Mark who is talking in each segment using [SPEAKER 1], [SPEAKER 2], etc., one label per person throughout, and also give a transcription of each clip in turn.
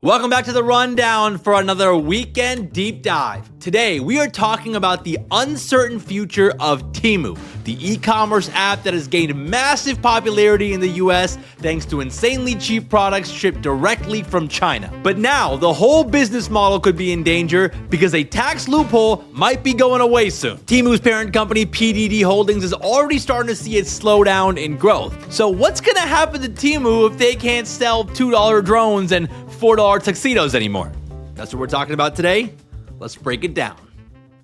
[SPEAKER 1] Welcome back to the Rundown for another weekend deep dive. Today, we are talking about the uncertain future of Temu, the e-commerce app that has gained massive popularity in the US thanks to insanely cheap products shipped directly from China. But now, the whole business model could be in danger because a tax loophole might be going away soon. Temu's parent company, PDD Holdings, is already starting to see its slowdown in growth. So what's gonna happen to Temu if they can't sell $2 drones and $4 tuxedos anymore? That's what we're talking about today. Let's break it down.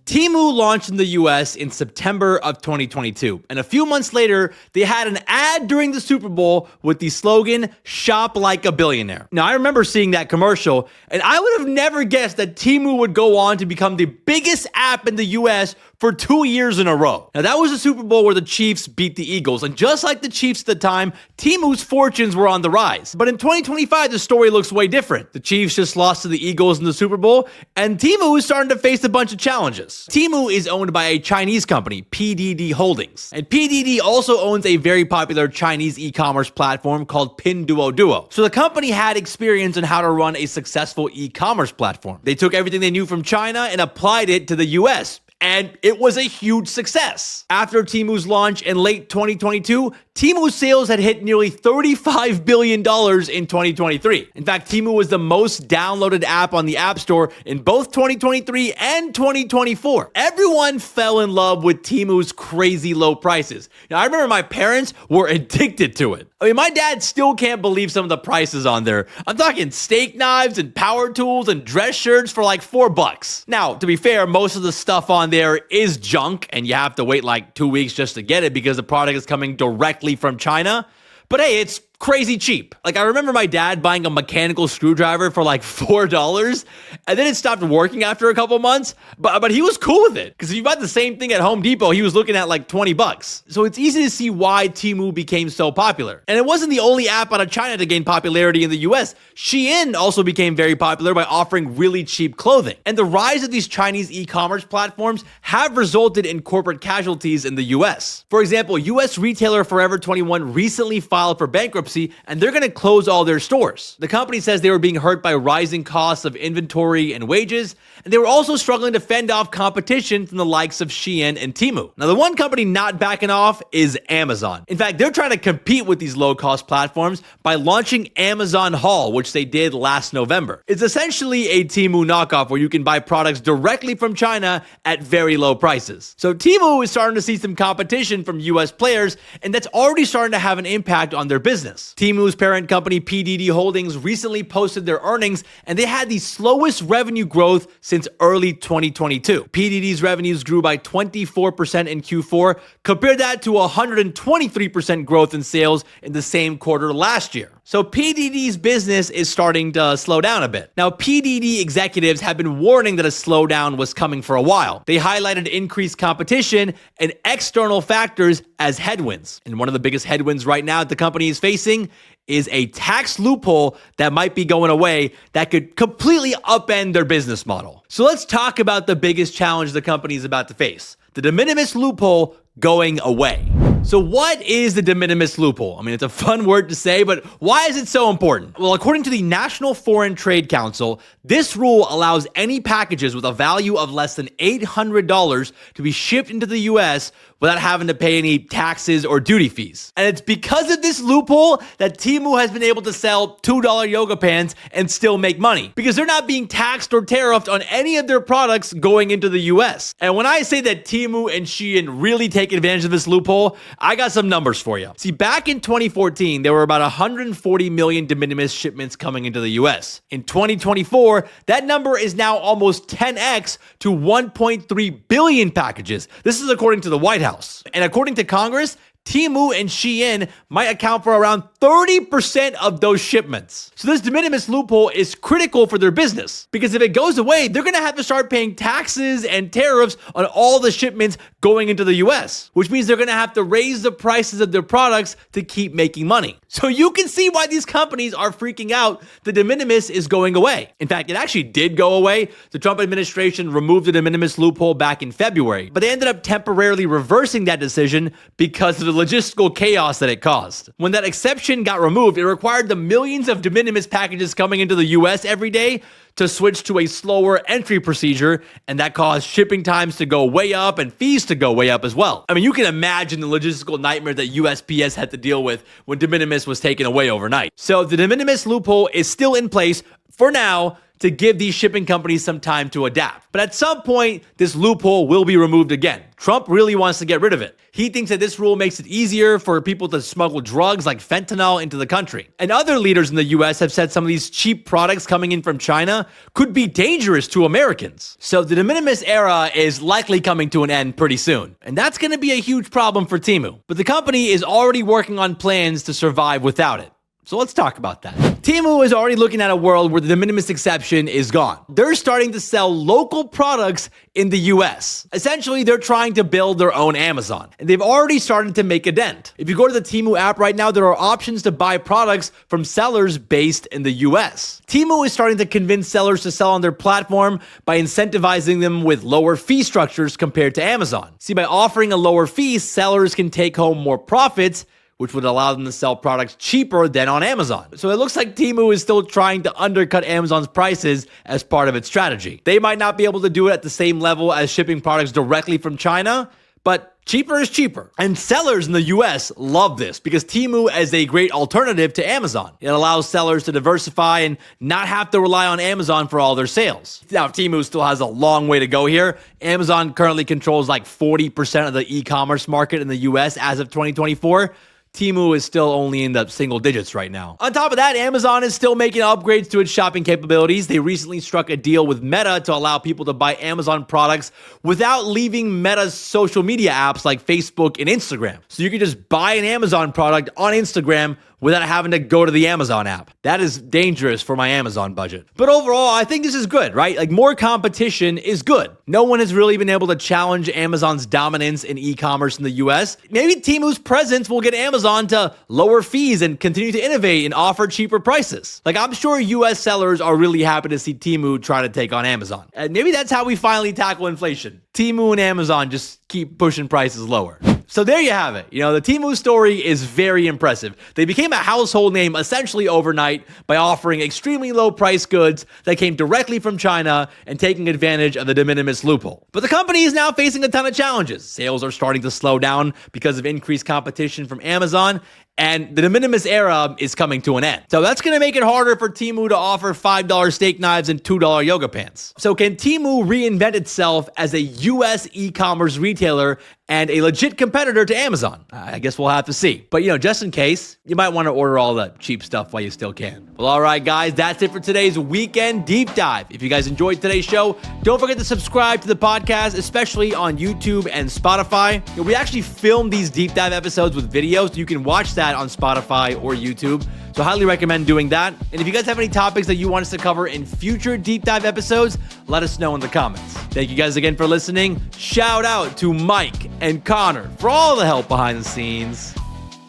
[SPEAKER 1] Temu launched in the US in September of 2022, and a few months later, they had an ad during the Super Bowl with the slogan, "Shop like a billionaire." Now, I remember seeing that commercial, and I would have never guessed that Temu would go on to become the biggest app in the US for 2 years in a row. Now, that was the Super Bowl where the Chiefs beat the Eagles, and just like the Chiefs at the time, Temu's fortunes were on the rise. But in 2025, the story looks way different. The Chiefs just lost to the Eagles in the Super Bowl, and Temu is starting to face a bunch of challenges. Temu is owned by a Chinese company, PDD Holdings, and PDD also owns a very popular Chinese e-commerce platform called Pinduoduo. So the company had experience in how to run a successful e-commerce platform. They took everything they knew from China and applied it to the US. And it was a huge success. After Temu's launch in late 2022, Temu's sales had hit nearly $35 billion in 2023. In fact, Temu was the most downloaded app on the App Store in both 2023 and 2024. Everyone fell in love with Temu's crazy low prices. Now, I remember my parents were addicted to it. I mean, my dad still can't believe some of the prices on there. I'm talking steak knives and power tools and dress shirts for like $4. Now, to be fair, most of the stuff on there is junk, and you have to wait like 2 weeks just to get it because the product is coming directly from China. But hey, it's crazy cheap. Like, I remember my dad buying a mechanical screwdriver for like $4, and then it stopped working after a couple months, but he was cool with it, because if you bought the same thing at Home Depot, he was looking at like $20. So it's easy to see why Temu became so popular. And it wasn't the only app out of China to gain popularity in the US. Shein also became very popular by offering really cheap clothing. And the rise of these Chinese e-commerce platforms have resulted in corporate casualties in the US. For example, US retailer Forever 21 recently filed for bankruptcy, and they're going to close all their stores. The company says they were being hurt by rising costs of inventory and wages, and they were also struggling to fend off competition from the likes of Shein and Temu. Now, the one company not backing off is Amazon. In fact, they're trying to compete with these low-cost platforms by launching Amazon Haul, which they did last November. It's essentially a Temu knockoff where you can buy products directly from China at very low prices. So Temu is starting to see some competition from US players, and that's already starting to have an impact on their business. Temu's parent company, PDD Holdings, recently posted their earnings, and they had the slowest revenue growth since early 2022. PDD's revenues grew by 24% in Q4. Compare that to 123% growth in sales in the same quarter last year. So PDD's business is starting to slow down a bit. Now, PDD executives have been warning that a slowdown was coming for a while. They highlighted increased competition and external factors as headwinds. And one of the biggest headwinds right now that the company is facing is a tax loophole that might be going away that could completely upend their business model. So let's talk about the biggest challenge the company is about to face: the de minimis loophole going away. So what is the de minimis loophole? I mean, it's a fun word to say, but why is it so important? Well, according to the National Foreign Trade Council, this rule allows any packages with a value of less than $800 to be shipped into the US without having to pay any taxes or duty fees. And it's because of this loophole that Temu has been able to sell $2 yoga pants and still make money, because they're not being taxed or tariffed on any of their products going into the US. And when I say that Temu and Shein really take advantage of this loophole, I got some numbers for you. See, back in 2014, there were about 140 million de minimis shipments coming into the US. In 2024, that number is now almost 10x to 1.3 billion packages. This is according to the White House. And according to Congress, Temu and Shein might account for around 30% of those shipments. So this de minimis loophole is critical for their business, because if it goes away, they're going to have to start paying taxes and tariffs on all the shipments going into the US, which means they're going to have to raise the prices of their products to keep making money. So you can see why these companies are freaking out. The de minimis is going away. In fact, it actually did go away. The Trump administration removed the de minimis loophole back in February, but they ended up temporarily reversing that decision because of the logistical chaos that it caused. When that exception got removed, it required the millions of de minimis packages coming into the US every day to switch to a slower entry procedure, and that caused shipping times to go way up and fees to go way up as well. I mean, you can imagine the logistical nightmare that USPS had to deal with when de minimis was taken away overnight. So the de minimis loophole is still in place for now to give these shipping companies some time to adapt. But at some point, this loophole will be removed again. Trump really wants to get rid of it. He thinks that this rule makes it easier for people to smuggle drugs like fentanyl into the country. And other leaders in the US have said some of these cheap products coming in from China could be dangerous to Americans. So the de minimis era is likely coming to an end pretty soon. And that's going to be a huge problem for Temu. But the company is already working on plans to survive without it. So let's talk about that. Temu is already looking at a world where the de minimis exception is gone. They're starting to sell local products in the US. Essentially, they're trying to build their own Amazon. And they've already started to make a dent. If you go to the Temu app right now, there are options to buy products from sellers based in the US. Temu is starting to convince sellers to sell on their platform by incentivizing them with lower fee structures compared to Amazon. See, by offering a lower fee, sellers can take home more profits, which would allow them to sell products cheaper than on Amazon. So it looks like Temu is still trying to undercut Amazon's prices as part of its strategy. They might not be able to do it at the same level as shipping products directly from China, but cheaper is cheaper. And sellers in the US love this because Temu is a great alternative to Amazon. It allows sellers to diversify and not have to rely on Amazon for all their sales. Now, Temu still has a long way to go here. Amazon currently controls like 40% of the e-commerce market in the US as of 2024. Temu is still only in the single digits right now. On top of that, Amazon is still making upgrades to its shopping capabilities. They recently struck a deal with Meta to allow people to buy Amazon products without leaving Meta's social media apps like Facebook and Instagram. So you can just buy an Amazon product on Instagram without having to go to the Amazon app. That is dangerous for my Amazon budget. But overall, I think this is good, right? Like, more competition is good. No one has really been able to challenge Amazon's dominance in e-commerce in the US. Maybe Temu's presence will get Amazon to lower fees and continue to innovate and offer cheaper prices. Like, I'm sure US sellers are really happy to see Temu try to take on Amazon. And maybe that's how we finally tackle inflation. Temu and Amazon just keep pushing prices lower. So there you have it. You know, the Temu story is very impressive. They became a household name essentially overnight by offering extremely low price goods that came directly from China and taking advantage of the de minimis loophole. But the company is now facing a ton of challenges. Sales are starting to slow down because of increased competition from Amazon, and the de minimis era is coming to an end. So that's going to make it harder for Temu to offer $5 steak knives and $2 yoga pants. So can Temu reinvent itself as a US e-commerce retailer and a legit competitor to Amazon? I guess we'll have to see. But, you know, just in case, you might want to order all the cheap stuff while you still can. Well, all right, guys, that's it for today's Weekend Deep Dive. If you guys enjoyed today's show, don't forget to subscribe to the podcast, especially on YouTube and Spotify. You know, we actually filmed these deep dive episodes with videos. You can watch that on Spotify or YouTube. So highly recommend doing that. And if you guys have any topics that you want us to cover in future deep dive episodes, let us know in the comments. Thank you guys again for listening. Shout out to Mike and Connor for all the help behind the scenes.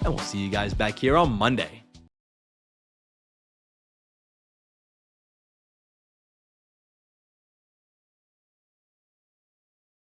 [SPEAKER 1] And we'll see you guys back here on Monday.